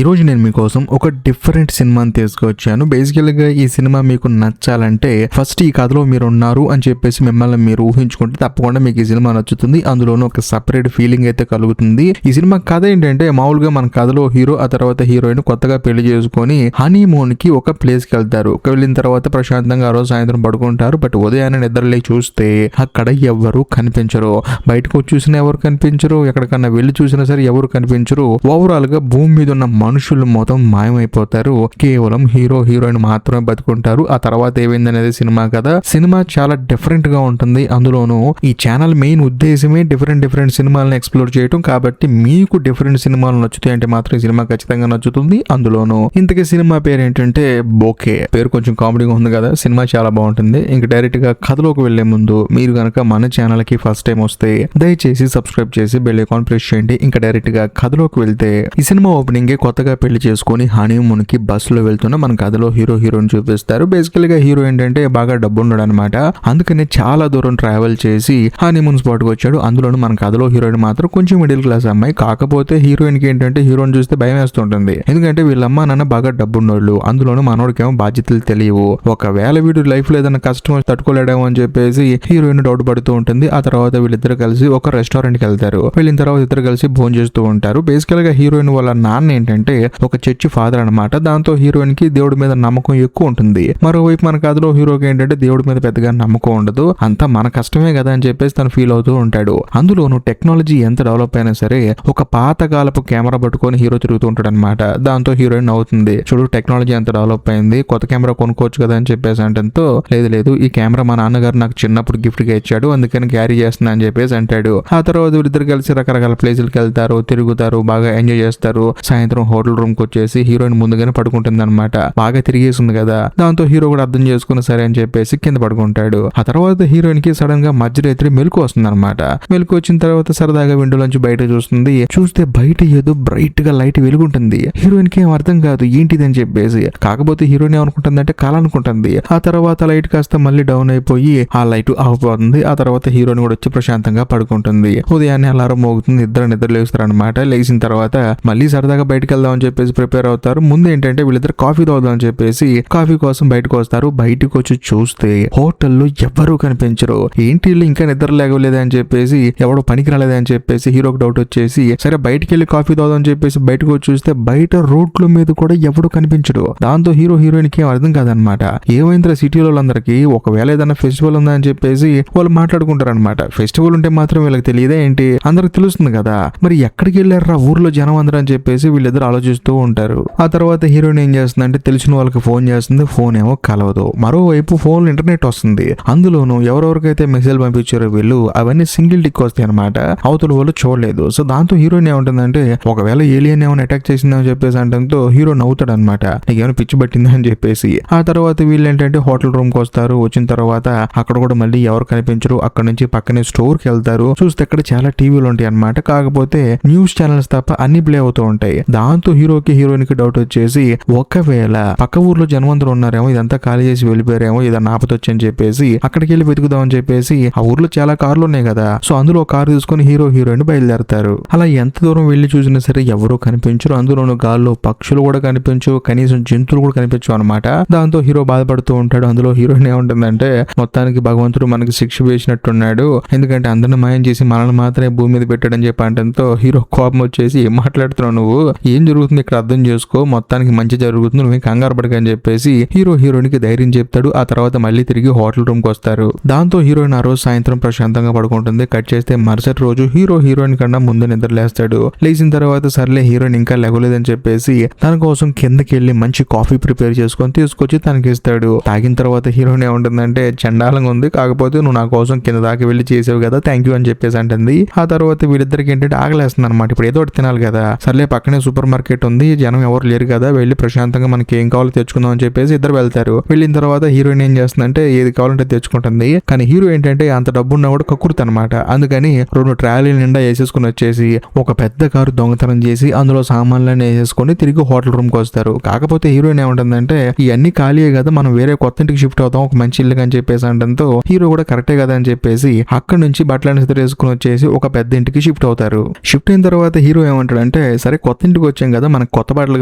ఈ రోజు నేను మీకోసం ఒక డిఫరెంట్ సినిమాని తీసుకొచ్చాను. బేసికల్ గా ఈ సినిమా మీకు నచ్చాలంటే ఫస్ట్ ఈ కథలో మీరు ఉన్నారు అని చెప్పేసి మిమ్మల్ని మీరు ఊహించుకుంటే తప్పకుండా మీకు ఈ సినిమా నచ్చుతుంది. అందులోనూ ఒక సపరేట్ ఫీలింగ్ అయితే కలుగుతుంది. ఈ సినిమా కథ ఏంటంటే మామూలుగా మన కథలో హీరో ఆ తర్వాత హీరోయిన్ కొత్తగా పెళ్లి చేసుకొని హనీమూన్ కి ఒక ప్లేస్ కి వెళ్తారు. వెళ్ళిన తర్వాత ప్రశాంతంగా ఆ రోజు సాయంత్రం పడుకుంటారు. బట్ ఉదయాన్నే నిద్రలే చూస్తే అక్కడ ఎవరు కనిపించరు. బయటకు వచ్చి చూసినా ఎవరు కనిపించరు, ఎక్కడికన్నా వెళ్ళి చూసినా సరే ఎవరు కనిపించరు. ఓవరాల్ గా భూమి మీద ఉన్న మనుషులు మొత్తం మాయమైపోతారు. కేవలం హీరో హీరోయిన్ మాత్రమే బతుకుంటారు. ఆ తర్వాత ఏమైందనేది సినిమా కదా. సినిమా చాలా డిఫరెంట్ గా ఉంటుంది. అందులోనూ ఈ ఛానల్ మెయిన్ ఉద్దేశమే డిఫరెంట్ సినిమాలను ఎక్స్ప్లోర్ చేయటం. కాబట్టి మీకు డిఫరెంట్ సినిమాలు నచ్చుతాయి అంటే మాత్రం ఈ సినిమా ఖచ్చితంగా నచ్చుతుంది. అందులోనూ ఇంతకీ సినిమా పేరు ఏంటంటే బోకే. పేరు కొంచెం కామెడీగా ఉంది కదా. సినిమా చాలా బాగుంటుంది. ఇంక డైరెక్ట్ గా కథలోకి వెళ్లే ముందు మీరు గనక మన ఛానల్ కి ఫస్ట్ టైం వస్తే దయచేసి సబ్స్క్రైబ్ చేసి బెల్ ఐకాన్ ప్రెస్ చేయండి. ఇంకా డైరెక్ట్ గా కథలోకి వెళ్తే ఈ సినిమా ఓపెనింగ్ కొత్తగా పెళ్లి చేసుకుని హనీమూన్ కి బస్సులో వెళ్తున్న మన కథలో హీరో హీరోయిన్ చూపిస్తారు. బేసికల్ గా హీరో ఏంటంటే బాగా డబ్బు ఉన్నాడు అనమాట. అందుకనే చాలా దూరం ట్రావెల్ చేసి హనీమూన్ స్పాట్ కి వచ్చాడు. అందులోనూ మన కథలో హీరోయిన్ మాత్రం కొంచెం మిడిల్ క్లాస్ అమ్మాయి. కాకపోతే హీరోయిన్ కి ఏంటంటే హీరోయిన్ చూస్తే భయం వేస్తుంటుంది. ఎందుకంటే వీళ్ళమ్మ నాన్న బాగా డబ్బున్నోళ్ళు. అందులోనూ మనోడికేమో బాధ్యతలు తెలియవు. ఒకవేళ వీడు లైఫ్ లో ఏదైనా కష్టం తట్టుకోలేడేమో అని చెప్పేసి హీరోయిన్ డౌట్ పడుతూ ఉంటుంది. ఆ తర్వాత వీళ్ళిద్దరు కలిసి ఒక రెస్టారెంట్ కి వెళ్తారు. వెళ్ళిన తర్వాత ఇద్దరు కలిసి భోజనం చేస్తూ ఉంటారు. బేసికల్ గా హీరోయిన్ వాళ్ళ నాన్న ఏంటంటే ఒక చర్చి ఫాదర్ అనమాట. దాంతో హీరోయిన్ కి దేవుడి మీద నమ్మకం ఎక్కువ ఉంటుంది. మరోవైపు మన కథలో హీరోకి ఏంటంటే దేవుడి మీద పెద్దగా నమ్మకం ఉండదు. అంతా మన కష్టమే కదా అని చెప్పేసి తను ఫీల్ అవుతూ ఉంటాడు. అందులోనూ టెక్నాలజీ ఎంత డెవలప్ అయినా సరే ఒక పాతకాలపు కెమెరా పట్టుకొని హీరో తిరుగుతూ ఉంటాడు అనమాట. దాంతో హీరోయిన్ అవుతుంది, చూడు టెక్నాలజీ ఎంత డెవలప్ అయింది, కొత్త కెమెరా కొనుక్కోవచ్చు కదా అని చెప్పేసి అంటంతో లేదు ఈ కెమెరా మా నాన్నగారు నాకు చిన్నప్పుడు గిఫ్ట్ గా ఇచ్చాడు, అందుకని క్యారీ చేస్తున్నా అని చెప్పేసి అంటాడు. ఆ తర్వాత వీళ్ళిద్దరు కలిసి రకరకాల ప్లేసులకు వెళ్తారు, తిరుగుతారు, బాగా ఎంజాయ్ చేస్తారు. సాయంత్రం హోటల్ రూమ్ కి వచ్చేసి హీరోయిన్ ముందుగానే పడుకుంటుంది అనమాట. బాగా తిరిగేసింది కదా. దాంతో హీరో కూడా అర్థం చేసుకుని సరే అని చెప్పేసి కింద పడుకుంటాడు. ఆ తర్వాత హీరోయిన్ కి సడన్ గా మధ్యరాత్రి మెలకు వస్తుంది అనమాట. మెలకు వచ్చిన తర్వాత సరదాగా విండోలోంచి బయట చూస్తుంది. చూస్తే బయట ఏదో బ్రైట్ గా లైట్ వెలుగుంటుంది. హీరోయిన్ కి ఏం అర్థం కాదు ఏంటిది అని చెప్పేసి. కాకపోతే హీరోయిన్ ఏమనుకుంటుందంటే కళ అనుకుంటుంది. ఆ తర్వాత లైట్ కాస్త మళ్ళీ డౌన్ అయిపోయి ఆ లైట్ ఆగిపోతుంది. ఆ తర్వాత హీరోయిన్ కూడా వచ్చి ప్రశాంతంగా పడుకుంటుంది. ఉదయాన్నే అలారం మోగుతుంది. ఇద్దరు నిద్ర లేస్తారు అనమాట. లేచిన తర్వాత మళ్ళీ సరదాగా బయటకు వెళ్దాం అని చెప్పేసి ప్రిపేర్ అవుతారు. ముందు ఏంటంటే వీళ్ళిద్దరు కాఫీ తాగుదాం అని చెప్పేసి కాఫీ కోసం బయటకు వస్తారు. బయటకు వచ్చి చూస్తే హోటల్లో ఎవ్వరూ కనిపించరు. ఏంటి వీళ్ళు ఇంకా నిద్ర లేగలేదా అని చెప్పేసి, ఎవడో పనికి రాలేదా అని చెప్పేసి హీరోకి డౌట్ వచ్చేసి సరే బయటికి వెళ్ళి కాఫీ తాగుదాం అని చెప్పేసి బయటకు వచ్చి చూస్తే బయట రోడ్ల మీద కూడా ఎవడు కనిపించడు. దాంతో హీరో హీరోయిన్ కి అర్థం కాదనమాట. ఏమైందిరా సిటీలో వాళ్ళందరికీ ఒకవేళ ఏదైనా ఫెస్టివల్ ఉందా అని చెప్పేసి వాళ్ళు మాట్లాడుకుంటారు అనమాట. ఫెస్టివల్ ఉంటే మాత్రం వీళ్ళకి తెలియదా ఏంటి, అందరికి తెలుస్తుంది కదా, మరి ఎక్కడికి వెళ్ళారా ఊర్లో జనం అందరూ అని చెప్పేసి వీళ్ళిద్దరు ఆలోచిస్తూ ఉంటారు. ఆ తర్వాత హీరోయిన్ ఏం చేస్తుందంటే తెలిసిన వాళ్ళకి ఫోన్ చేస్తుంది. ఫోన్ ఏమో కలవదు. మరోవైపు ఫోన్ ఇంటర్నెట్ వస్తుంది. అందులోనూ ఎవరెవరికైతే మెసేజ్ పంపించారో వీళ్ళు అవన్నీ సింగిల్ టిక్ వస్తాయి అనమాట. అవతల వాళ్ళు చూడలేదు. సో దాంతో హీరోయిన్ ఏముంటుందంటే ఒకవేళ ఏలియన్ ఏమైనా అటాక్ చేసిందని చెప్పేసి అంటంతో హీరో నవ్వుతాడు అనమాట, నీకేమైనా పిచ్చి పట్టిందా అని చెప్పేసి. ఆ తర్వాత వీళ్ళు ఏంటంటే హోటల్ రూమ్ కి వస్తారు. వచ్చిన తర్వాత అక్కడ కూడా మళ్ళీ ఎవరు కనిపించరు. అక్కడ నుంచి పక్కనే స్టోర్ కి వెళ్తారు. చూస్తే అక్కడ చాలా టీవీలు ఉంటాయి అనమాట. కాకపోతే న్యూస్ ఛానల్స్ తప్ప అన్ని ప్లే అవుతూ ఉంటాయి. దాంతో హీరోకి హీరోయిన్ కి డౌట్ వచ్చేసి ఒకవేళ పక్క ఊర్లో జనవంతులు ఉన్నారేమో, ఇదంతా ఖాళీ చేసి వెళ్ళిపోయారేమో, ఏదన్నా ఆపదొచ్చి అని చెప్పేసి అక్కడికి వెళ్ళి వెతుకుదాం అని చెప్పేసి ఆ ఊర్లో చాలా కార్లు ఉన్నాయి కదా. సో అందులో కారు తీసుకుని హీరో హీరోయిన్ బయలుదేరతారు. అలా ఎంత దూరం వెళ్లి చూసినా సరే ఎవరూ కనిపించరు. అందులోనూ గాల్లో పక్షులు కూడా కనిపించవు, కనీసం జంతువులు కూడా కనిపించవు అనమాట. దాంతో హీరో బాధపడుతూ ఉంటాడు. అందులో హీరోయిన్ ఏముంటుందంటే మొత్తానికి భగవంతుడు మనకి శిక్ష వేసినట్టున్నాడు, ఎందుకంటే అందరిని మాయం చేసి మనల్ని మాత్రమే భూమి మీద పెట్టాడని చెప్పి అంటంతో హీరో కోపం వచ్చేసి ఏం మాట్లాడుతున్నావు నువ్వు, ఏం జరుగుతుంది ఇక్కడ అర్థం చేసుకో, మొత్తానికి మంచి జరుగుతుంది, నువ్వు కంగారు పడకని చెప్పేసి హీరో హీరోయిన్ కి ధైర్యం చెప్తాడు. ఆ తర్వాత మళ్ళీ తిరిగి హోటల్ రూమ్ కి వస్తారు. దాంతో హీరోయిన్ ఆ రోజు సాయంత్రం ప్రశాంతంగా పడుకుంటుంది. కట్ చేస్తే మరుసటి రోజు హీరో హీరోయిన్ కన్నా ముందు నిద్ర లేస్తాడు. లేచిన తర్వాత సర్లే హీరోయిన్ ఇంకా లేగలేదని చెప్పేసి తన కోసం కిందకి వెళ్ళి మంచి కాఫీ ప్రిపేర్ చేసుకొని తీసుకొచ్చి తనకి ఇస్తాడు. తాగిన తర్వాత హీరోయిన్ ఏముంటుందంటే చండాలంగా ఉంది, కాకపోతే నువ్వు నా కోసం కింద దాకా వెళ్ళి చేసావు కదా, థ్యాంక్ యూ అని చెప్పేసి అంటుంది. ఆ తర్వాత వీళ్ళిద్దరికి ఏంటంటే ఆగలేస్తుంది అనమాట. ఇప్పుడు ఏదో ఒకటి తినాలి కదా. సర్లే పక్కనే సూపర్ మార్కెట్ ఉంది, జనం ఎవరు లేరు కదా, వెళ్ళి ప్రశాంతంగా మనకి ఏం కావాలో తెచ్చుకుందాం అని చెప్పేసి ఇద్దరు వెళ్తారు. వెళ్ళిన తర్వాత హీరోయిన్ ఏం చేస్తుందంటే ఏది కావాలంటే తెచ్చుకుంటుంది. కానీ హీరో ఏంటంటే అంత డబ్బు ఉన్నా కూడా కక్కుర్తి అనమాట. అందుకని 2 ట్రాలీ నిండా వేసేసుకుని వచ్చేసి ఒక పెద్ద కారు దొంగతనం చేసి అందులో సామాన్లన్నీ వేసేసుకుని తిరిగి హోటల్ రూమ్ కి వస్తారు. కాకపోతే హీరోయిన్ ఏముంటుందంటే ఇవన్నీ ఖాళీయే కదా, మనం వేరే కొత్త ఇంటికి షిఫ్ట్ అవుతాం, ఒక మంచి ఇల్లు అని చెప్పేసి అంటంతో హీరో కూడా కరెక్టే కదా అని చెప్పేసి అక్కడ నుంచి బట్టలను వేసుకుని వచ్చేసి ఒక పెద్ద ఇంటికి షిఫ్ట్ అవుతారు. షిఫ్ట్ అయిన తర్వాత హీరో ఏమంటాడంటే సరే కొత్త ఇంటికి వచ్చాం వెళ్ళాం కదా, మనకు కొత్త బట్టలు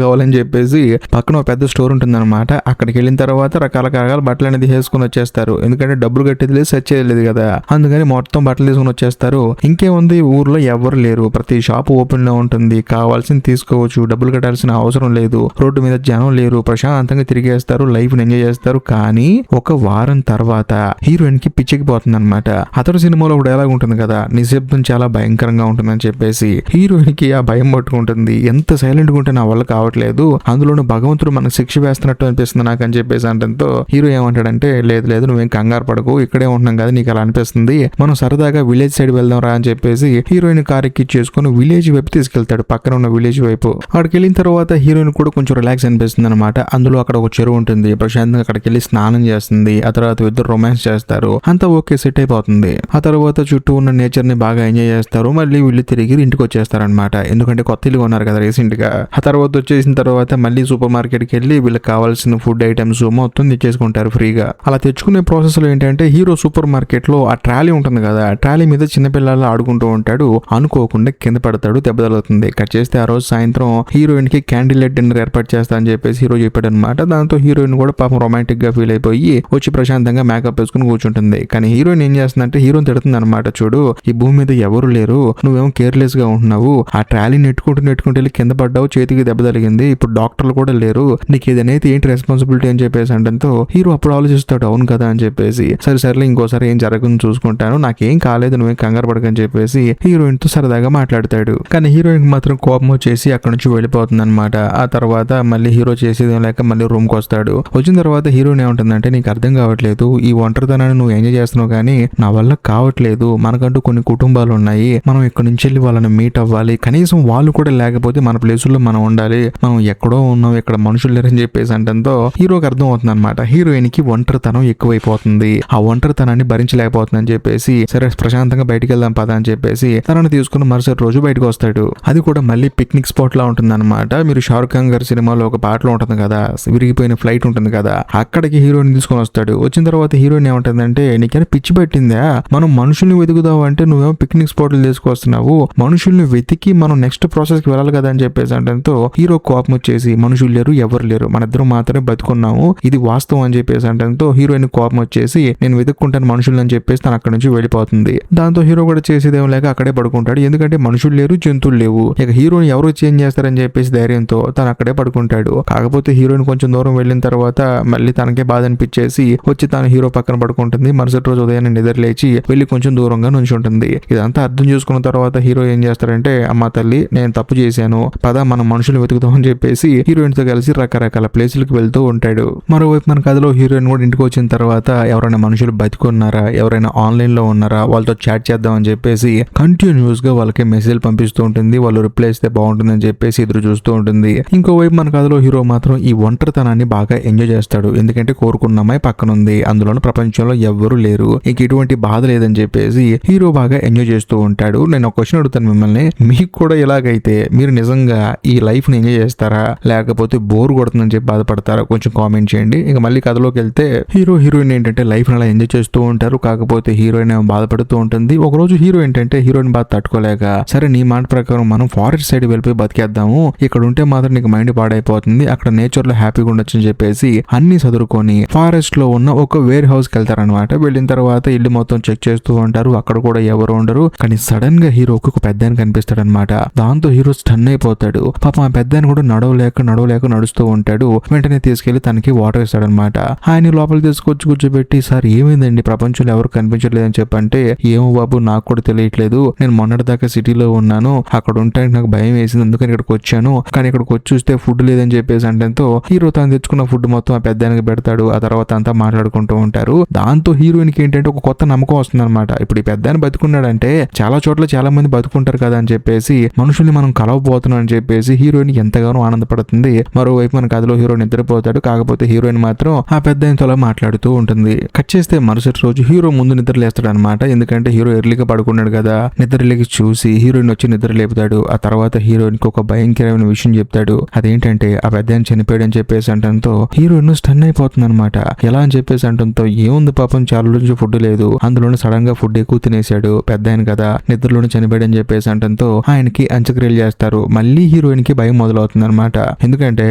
కావాలని చెప్పేసి పక్కన ఒక పెద్ద స్టోర్ ఉంటుందన్నమాట. అక్కడికి వెళ్ళిన తర్వాత రకాల బట్టలు అనేది వేసుకుని వచ్చేస్తారు. ఎందుకంటే డబ్బులు కట్టేది లేదు, సెట్ చేయలేదు కదా, అందుకని మొత్తం బట్టలు తీసుకుని వచ్చేస్తారు. ఇంకేముంది, ఊర్లో ఎవరు లేరు, ప్రతి షాప్ ఓపెన్ లో ఉంటుంది, కావాల్సింది తీసుకోవచ్చు, డబ్బులు కట్టాల్సిన అవసరం లేదు, రోడ్డు మీద జనం లేరు, ప్రశాంతంగా తిరిగేస్తారు, లైఫ్ ఎంజాయ్ చేస్తారు. కానీ ఒక వారం తర్వాత హీరోయిన్ కి పిచ్చెక్కిపోతుంది అనమాట. అతడు సినిమాలో ఒక డైలాగ్ ఉంటుంది కదా, నిశ్శబ్దం చాలా భయంకరంగా ఉంటుందని చెప్పేసి హీరోయిన్ కి ఆ భయం పట్టుకుంటుంది. ఎంత సైలెంట్ గా ఉంటే నా వల్ల కావట్లేదు, అందులోనూ భగవంతుడు మనకు శిక్ష వేస్తున్నట్టు అనిపిస్తుంది నాకు అని చెప్పేసి అంటంతో హీరో ఏమంటాడంటే, లేదు నువ్వేం కంగారు పడకు, ఇక్కడే ఉంటున్నాం కదా, నీకు అలా అనిపిస్తుంది, మనం సరదాగా విలేజ్ సైడ్ వెళ్దాం రా అని చెప్పేసి హీరోయిన్ కార్ ఎక్కించేసుకుని విలేజ్ వైపు తీసుకెళ్తాడు, పక్కన ఉన్న విలేజ్ వైపు. అక్కడికి వెళ్ళిన తర్వాత హీరోయిన్ కూడా కొంచెం రిలాక్స్ అనిపిస్తుంది అనమాట. అందులో అక్కడ ఒక చెరువు ఉంటుంది, ప్రశాంతంగా అక్కడికి వెళ్ళి స్నానం చేస్తుంది. ఆ తర్వాత ఇద్దరు రొమాన్స్ చేస్తారు, అంతా ఓకే, సెట్ అయిపోతుంది. ఆ తర్వాత చుట్టూ ఉన్న నేచర్ ని బాగా ఎంజాయ్ చేస్తారు. మళ్ళీ వీళ్ళు తిరిగి ఇంటికి వచ్చేస్తారనమాట, ఎందుకంటే కొత్త ఇల్లు ఉన్నారు కదా రీసెంట్ గా. ఆ తర్వాత వచ్చేసిన తర్వాత మళ్ళీ సూపర్ మార్కెట్ కి వెళ్ళి వీళ్ళకి కావాల్సిన ఫుడ్ ఐటమ్స్ మొత్తం తెచ్చేసుకుంటారు ఫ్రీగా. అలా తెచ్చుకునే ప్రాసెస్ లో ఏంటంటే హీరో సూపర్ మార్కెట్ లో ఆ ట్రాలీ ఉంటుంది కదా, ట్రాలీ మీద చిన్నపిల్లలు ఆడుకుంటూ ఉంటాడు, అనుకోకుండా కింద పడతాడు, దెబ్బ తగులుతుంది. కట్ చేస్తే ఆ రోజు సాయంత్రం హీరోయిన్ కి క్యాండిల్ లైట్ డిన్నర్ ఏర్పాటు చేస్తా అని చెప్పేసి హీరో చెప్పాడు అనమాట. దాంతో హీరోయిన్ కూడా పాపం రొమాంటిక్ గా ఫీల్ అయిపోయి వచ్చి ప్రశాంతంగా మేకప్ వేసుకుని కూర్చుంటుంది. కానీ హీరోయిన్ ఏం చేస్తుందంటే హీరోయిన్ తిడుతుంది అనమాట, చూడు ఈ భూమి మీద ఎవరు లేరు, నువ్వేమో కేర్లెస్ గా ఉంటున్నావు, ఆ ట్రాలీ నెట్టుకుంటూ వెళ్ళి కింద పడ్డావు, చేతికి దెబ్బ తగిలింది, ఇప్పుడు డాక్టర్లు కూడా లేరు, నీకు ఏదైతే ఏంటి రెస్పాన్సిబిలిటీ అని చెప్పేసి అంటంతో హీరో అప్పుడు ఆలోచిస్తాడు, అవును కదా అని చెప్పేసి, సరే ఇంకోసారి ఏం జరగకుండా చూసుకుంటాను, నాకేం కాలేదు, నువ్వేం కంగారు పడకని చెప్పేసి హీరోయిన్ తో సరదాగా మాట్లాడతాడు. కానీ హీరోయిన్ మాత్రం కోపం వచ్చేసి అక్కడ నుంచి వెళ్ళిపోతుంది అనమాట. ఆ తర్వాత మళ్ళీ హీరో చేసేది లేక మళ్ళీ రూమ్ కి వస్తాడు. వచ్చిన తర్వాత హీరోయిన్ ఏమంటుందంటే, నీకు అర్థం కావట్లేదు, ఈ ఒంటరితనాన్ని నువ్వు ఎంజాయ్ చేస్తున్నావు కానీ నా వల్ల కావట్లేదు, మనకంటూ కొన్ని కుటుంబాలు ఉన్నాయి, మనం ఇక్కడ నుంచి వెళ్ళి వాళ్ళని మీట్ అవ్వాలి, కనీసం వాళ్ళు కూడా లేకపోతే మన ప్లేసుల్లో మనం ఉండాలి, మనం ఎక్కడో ఉన్నాం, ఇక్కడ మనుషులు లేరని చెప్పేసి అంటంతో హీరోకి అర్థం అవుతుంది అనమాట. హీరోయిన్ కి ఒంటరితనం ఎక్కువైపోతుంది, ఆ ఒంటరితనాన్ని భరించలేకపోతుంది అని చెప్పేసి సరే ప్రశాంతంగా బయటికి వెళ్దాం పద అని చెప్పేసి తనని తీసుకుని మరుసటి రోజు బయటకు వస్తాడు. అది కూడా మళ్ళీ పిక్నిక్ స్పాట్ లా ఉంటుంది అనమాట. మీరు షారుఖ్ ఖాన్ గారి సినిమాలో ఒక పాటలో ఉంటుంది కదా, విరిగిపోయిన ఫ్లైట్ ఉంటుంది కదా, అక్కడికి హీరోయిన్ తీసుకొని వస్తాడు. వచ్చిన తర్వాత హీరోయిన్ ఏమంటుందంటే, నీకైనా పిచ్చి పెట్టిందా, మనం మనుషుల్ని వెతుకుదావు అంటే నువ్వేమో పిక్నిక్ స్పాట్లు తీసుకొస్తున్నావు, మనుషుల్ని వెతికి మనం నెక్స్ట్ ప్రాసెస్ కి వెళ్ళాలి కదా అని చెప్పేసి అంటంతో హీరో కోపం వచ్చేసి, మనుషులు లేరు ఎవరు లేరు, మన ఇద్దరు మాత్రమే బతుకున్నాము, ఇది వాస్తవం అని చెప్పేసి అంటంతో హీరోయిన్ కోపం వచ్చేసి, నేను వెతుక్కుంటాను మనుషులు అని చెప్పేసి తను అక్కడ నుంచి వెళ్ళిపోతుంది. దాంతో హీరో కూడా చేసేదేం లేక అక్కడే పడుకుంటాడు, ఎందుకంటే మనుషులు లేరు, జంతువులు లేవు, ఇక హీరోని ఎవరు చేంజ్ చేస్తారని చెప్పేసి ధైర్యంతో తను అక్కడే పడుకుంటాడు. కాకపోతే హీరోయిన్ కొంచెం దూరం వెళ్ళిన తర్వాత మళ్ళీ తనకే బాధ అనిపించేసి వచ్చి తను హీరో పక్కన పడుకుంటుంది. మరుసటి రోజు ఉదయాన్నే నిద్ర లేచి వెళ్ళి కొంచెం దూరంగా నుంచుంటుంది. ఇదంతా అర్థం చేసుకున్న తర్వాత హీరో ఏం చేస్తారంటే, అమ్మ తల్లి నేను తప్పు చేశాను, పద మనం మనుషులు వెతుకుతాం అని చెప్పేసి హీరోయిన్ తో కలిసి రకరకాల ప్లేసులకు వెళ్తూ ఉంటాడు. మరోవైపు మన కథలో హీరోయిన్ కూడా ఇంటికి వచ్చిన తర్వాత ఎవరైనా మనుషులు బతికున్నారా, ఎవరైనా ఆన్లైన్ లో ఉన్నారా, వాళ్ళతో చాట్ చేద్దాం అని చెప్పేసి కంటిన్యూస్ గా వాళ్ళకి మెసేజ్ పంపిస్తూ ఉంటుంది. వాళ్ళు రిప్లై ఇస్తే బాగుంటుందని చెప్పేసి ఎదురు చూస్తూ ఉంటుంది. ఇంకోవైపు మన కథలో హీరో మాత్రం ఈ ఒంటరితనాన్ని బాగా ఎంజాయ్ చేస్తాడు, ఎందుకంటే కోరుకున్న అమ్మాయి పక్కన ఉంది, అందులోని ప్రపంచంలో ఎవ్వరూ లేరు, ఇంక ఎటువంటి బాధ లేదని చెప్పేసి హీరో బాగా ఎంజాయ్ చేస్తూ ఉంటాడు. నేను ఒక క్వశ్చన్ అడుగుతాను మిమ్మల్ని, మీకు కూడా ఇలాగైతే మీరు నిజంగా ఈ లైఫ్ ని ఎంజాయ్ చేస్తారా, లేకపోతే బోర్ కొడుతుందని చెప్పి బాధపడతారా, కొంచెం కామెంట్ చేయండి. ఇక మళ్ళీ కథలోకి వెళ్తే హీరోయిన్ ఏంటంటే లైఫ్ ని అలా ఎంజాయ్ చేస్తూ ఉంటారు. కాకపోతే హీరోయిన్ బాధపడుతూ ఉంటుంది. ఒక రోజు హీరో ఏంటంటే హీరోయిన్ బాధ తట్టుకోలేక, సరే నీ మాట ప్రకారం మనం ఫారెస్ట్ సైడ్ వెళ్ళిపోయి బతికేద్దాము, ఇక్కడ ఉంటే మాత్రం నీకు మైండ్ పాడైపోతుంది, అక్కడ నేచర్ లో హ్యాపీగా ఉండొచ్చు అని చెప్పేసి అన్ని చదువుకొని ఫారెస్ట్ లో ఉన్న ఒక వేర్ హౌస్ కి వెళ్తారనమాట. వెళ్ళిన తర్వాత ఇల్లు మొత్తం చెక్ చేస్తూ ఉంటారు, అక్కడ కూడా ఎవరు ఉండరు. కానీ సడన్ గా హీరోకి ఒక పెద్ద కనిపిస్తాడు అనమాట. దాంతో హీరో స్టన్ అయిపోతాడు. పాపం ఆ పెద్ద కూడా నడవలేక నడుస్తూ ఉంటాడు. వెంటనే తీసుకెళ్లి తనకి వాటర్ ఇస్తాడనమాట. ఆయన లోపల తీసుకొచ్చి కూర్చోబెట్టి, సార్ ఏమైందండి, ప్రపంచంలో ఎవరు కనిపించలేదు అని చెప్పంటే, ఏమో బాబు నాకు కూడా తెలియట్లేదు, నేను మొన్నటి దాకా సిటీలో ఉన్నాను, అక్కడ ఉండడానికి నాకు భయం వేసింది, అందుకని ఇక్కడికి వచ్చాను, కానీ ఇక్కడికి వచ్చి చూస్తే ఫుడ్ లేదని చెప్పేసి అంటేతో హీరో తను తెచ్చుకున్న ఫుడ్ మొత్తం ఆ పెద్దానికి పెడతాడు. ఆ తర్వాత అంతా మాట్లాడుకుంటూ ఉంటారు. దాంతో హీరోయిన్ కి ఏంటంటే ఒక కొత్త నమ్మకం వస్తుంది అనమాట. ఇప్పుడు ఈ పెద్దాన్ని బతుకున్నాడంటే చాలా చోట్ల చాలా మంది బతుకుంటారు కదా అని చెప్పేసి, మనుషుల్ని మనం కలవబోతున్నాం అని చెప్పేసి హీరోయిన్ ఎంతగానో ఆనందపడుతుంది. మరోవైపు మన కథలో హీరో నిద్రపోతాడు. కాకపోతే హీరోయిన్ మాత్రం ఆ పెద్దాయనతో అలా మాట్లాడుతూ ఉంటుంది. కట్ చేస్తే మరుసటి రోజు హీరో ముందు నిద్ర లేస్తాడు అనమాట. ఎందుకంటే హీరో ఎర్లీగా పడుకున్నాడు కదా, నిద్రలేకి చూసి హీరోయిన్ వచ్చి నిద్ర లేపుతాడు. ఆ తర్వాత హీరోయిన్ కి ఒక భయంకరమైన విషయం చెప్తాడు. అదేంటంటే ఆ పెద్దాయన చనిపోయాడు అని చెప్పేసి అంటంతో హీరోయిన్ స్టన్ అయిపోతుంది అనమాట. ఎలా అని చెప్పేసి అంటంతో, ఏముంది పాపం చాలా రోజు ఫుడ్ లేదు, అందులోనే సడన్ గా ఫుడ్ ఎక్కువ తినేశాడు, పెద్దాయన కదా, నిద్రలోనే చనిపోయాడు అని చెప్పేసి అంటంతో ఆయనకి అంత్యక్రియలు చేస్తారు. మళ్ళీ హీరోయిన్ కి భయం మొదలవుతుంది అనమాట. ఎందుకంటే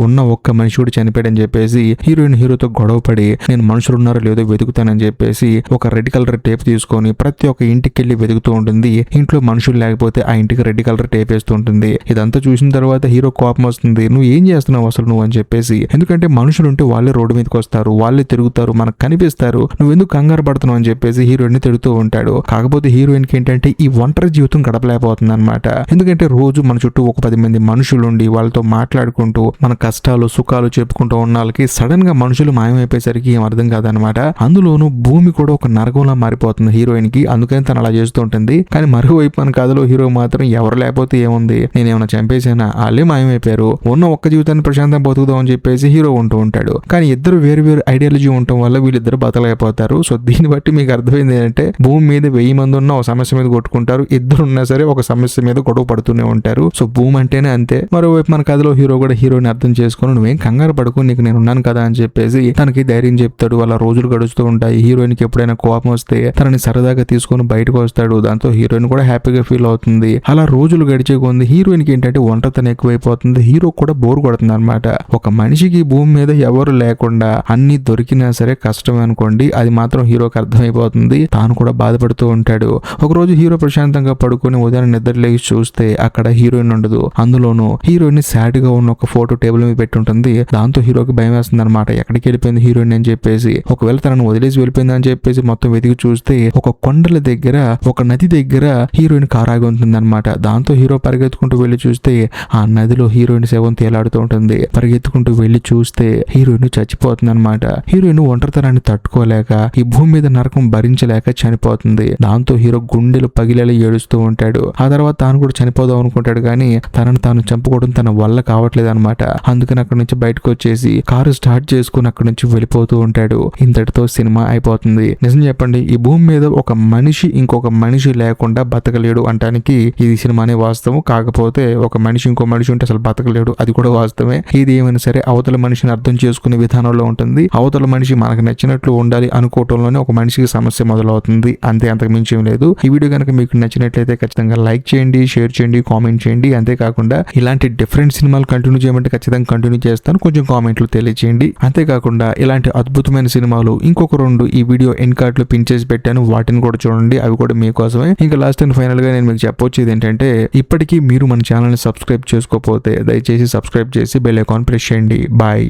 ఉన్న ఒక్క మనిషి కూడా చనిపోయాడని చెప్పేసి హీరోయిన్ హీరోతో గొడవ పడి నేను మనుషులు ఉన్నారో లేదో వెతుకుతానని చెప్పేసి ఒక రెడ్ కలర్ టేప్ తీసుకొని ప్రతి ఒక్క ఇంటికి వెళ్ళి వెతుకుతూ ఉంటుంది. ఇంట్లో మనుషులు లేకపోతే ఆ ఇంటికి రెడ్ కలర్ టేప్ వేస్తూ ఉంటుంది. ఇదంతా చూసిన తర్వాత హీరో కోపం వస్తుంది. నువ్వు ఏం చేస్తున్నావు అసలు నువ్వు అని చెప్పేసి. ఎందుకంటే మనుషులు ఉంటే వాళ్ళే రోడ్డు మీదకి వస్తారు, వాళ్ళే తిరుగుతారు, మనకు కనిపిస్తారు, నువ్వెందుకు కంగారు పడుతున్నావు అని చెప్పేసి హీరోయిన్ ని తిడుతూ ఉంటాడు. కాకపోతే హీరోయిన్ కి ఏంటంటే ఈ ఒంటరి జీవితం గడపలేకపోతుంది అనమాట. ఎందుకంటే రోజు మన చుట్టూ ఒక 10 మంది మనుషులు ఉండి వాళ్ళతో మాట్లాడుకుంటూ మన కష్టాలు సుఖాలు చెప్పుకుంటూ ఉన్న వాళ్ళకి సడన్ గా మనుషులు మాయమైపోయేసరికి ఏం అర్థం కాదనమాట. అందులోనూ భూమి కూడా ఒక నరకంలా మారిపోతుంది హీరోయిన్ కి. అందుకని తను అలా చేస్తూ ఉంటుంది. కానీ మరోవైపు మన కథలో హీరో మాత్రం ఎవరు లేకపోతే ఏముంది, నేనేమైనా చంపేసానా, వాళ్ళే మాయమైపోయారు, ఉన్న ఒక్క జీవితాన్ని ప్రశాంతంగా బతుకుదాం అని చెప్పేసి హీరో ఉంటూ ఉంటాడు. కానీ ఇద్దరు వేరు వేరు ఐడియాలజీ ఉండటం వల్ల వీళ్ళిద్దరు బతకలేకపోతారు. సో దీన్ని బట్టి మీకు అర్థమైంది ఏంటంటే భూమి మీద 1000 మంది ఉన్న ఒక సమస్య మీద కొట్టుకుంటారు, ఇద్దరు ఉన్నా సరే ఒక సమస్య మీద గొడవ పడుతూనే ఉంటారు. సో భూమి అంటేనే అంతే. మరోవైపు మన కథలో హీరో కూడా హీరోని అర్థం చేసుకుని నువ్వేం కంగారు పడుకో, నీకు నేను ఉన్నాను కదా అని చెప్పేసి తనకి ధైర్యం చెప్తాడు. వాళ్ళ రోజులు గడుస్తూ ఉంటాయి. హీరోయిన్ కి ఎప్పుడైనా కోపం వస్తే తనని సరదాగా తీసుకొని బయటకు వస్తాడు. దాంతో హీరోయిన్ కూడా హ్యాపీగా ఫీల్ అవుతుంది. అలా రోజులు గడిచే కొంది హీరోయిన్ కి ఏంటంటే ఒంటరితనం ఎక్కువైపోతుంది. హీరో కూడా బోర్ కొడుతుంది అనమాట. ఒక మనిషికి భూమి మీద ఎవరు లేకుండా అన్ని దొరికినా సరే కష్టం అనుకోండి, అది మాత్రం హీరోకి అర్థమైపోతుంది. తాను కూడా బాధపడుతూ ఉంటాడు. ఒకరోజు హీరో ప్రశాంతంగా పడుకొని ఉదయం నిద్ర లేచి చూస్తే అక్కడ హీరోయిన్ ఉండదు. అందులోనూ హీరోయిన్ సాడ్ గా ఉన్న ఒక ఫోటో టేబుల్ మీద పెట్టి ఉంటుంది. దాంతో హీరోకి భయం వేస్తుంది అనమాట. ఎక్కడికి వెళ్ళిపోయింది హీరోయిన్ అని చెప్పేసి. ఒకవేళ తనను వదిలేసి వెళ్ళిపోయింది అని చెప్పేసి మొత్తం వెతికి చూస్తే ఒక కొండల దగ్గర ఒక నది దగ్గర హీరోయిన్ కారాగి ఉంటుంది అనమాట. దాంతో హీరో పరిగెత్తుకుంటూ వెళ్లి చూస్తే ఆ నదిలో హీరోయిన్ శవం తేలాడుతూ ఉంటుంది. పరిగెత్తుకుంటూ వెళ్లి చూస్తే హీరోయిన్ చచ్చిపోతుంది అనమాట. హీరోయిన్ ఒంటరితనాన్ని తట్టుకోలేక ఈ భూమి మీద నరకం భరించలేక చనిపోతుంది. దాంతో హీరో గుండెలు పగిలేలా ఏడుస్తూ ఉంటాడు. ఆ తర్వాత తాను కూడా చనిపోదాం అనుకుంటాడు. కానీ తనను తాను చంపుకోవడం తన వల్ల కావట్లేదు అనమాట. అందుకని అక్కడి నుంచి బయటకు వచ్చేసి కారు స్టార్ట్ చేసుకుని అక్కడి నుంచి వెళ్ళిపోతూ ఉంటాడు. ఇంతటితో సినిమా అయిపోతుంది. నిజం చెప్పండి, ఈ భూమి మీద ఒక మనిషి ఇంకొక మనిషి లేకుండా బతకలేడు అంటానికి ఇది సినిమానే వాస్తవం. కాకపోతే ఒక మనిషి ఇంకో మనిషి ఉంటే అసలు బతకలేడు, అది కూడా వాస్తవమే. ఇది ఏమైనా సరే అవతల మనిషిని అర్థం చేసుకునే విధానంలో ఉంటుంది. అవతల మనిషి మనకు నచ్చినట్లు ఉండాలి అనుకోవటంలోనే ఒక మనిషికి సమస్య మొదలవుతుంది. అంతే, అంతకు మించి ఏం లేదు. ఈ వీడియో కనుక మీకు నచ్చినట్లయితే ఖచ్చితంగా లైక్ చేయండి, షేర్ చేయండి, కామెంట్ చేయండి. అంతేకాకుండా ఇలాంటి డిఫరెంట్ సినిమాలు కంటిన్యూ చేయమంటే ఖచ్చితంగా కంటిన్యూ చేస్తాను. కొంచెం కామెంట్లు తెలియజేయండి. అంతేకాకుండా ఇలాంటి అద్భుతమైన సినిమాలు ఇంకొక 2 ఈ వీడియో ఎండ్ కార్డ్ లో పిన్ చేసి పెట్టాను. వాటిని కూడా చూడండి, అవి కూడా మీకోసమే. ఇంకా లాస్ట్ అండ్ ఫైనల్ గా నేను మీకు చెప్పొచ్చేది ఏంటంటే ఇప్పటికీ మీరు మన ఛానల్ ని సబ్స్క్రైబ్ చేసుకోకపోతే దయచేసి సబ్స్క్రైబ్ చేసి బెల్ ఐకాన్ ప్రెస్ చేయండి. బాయ్.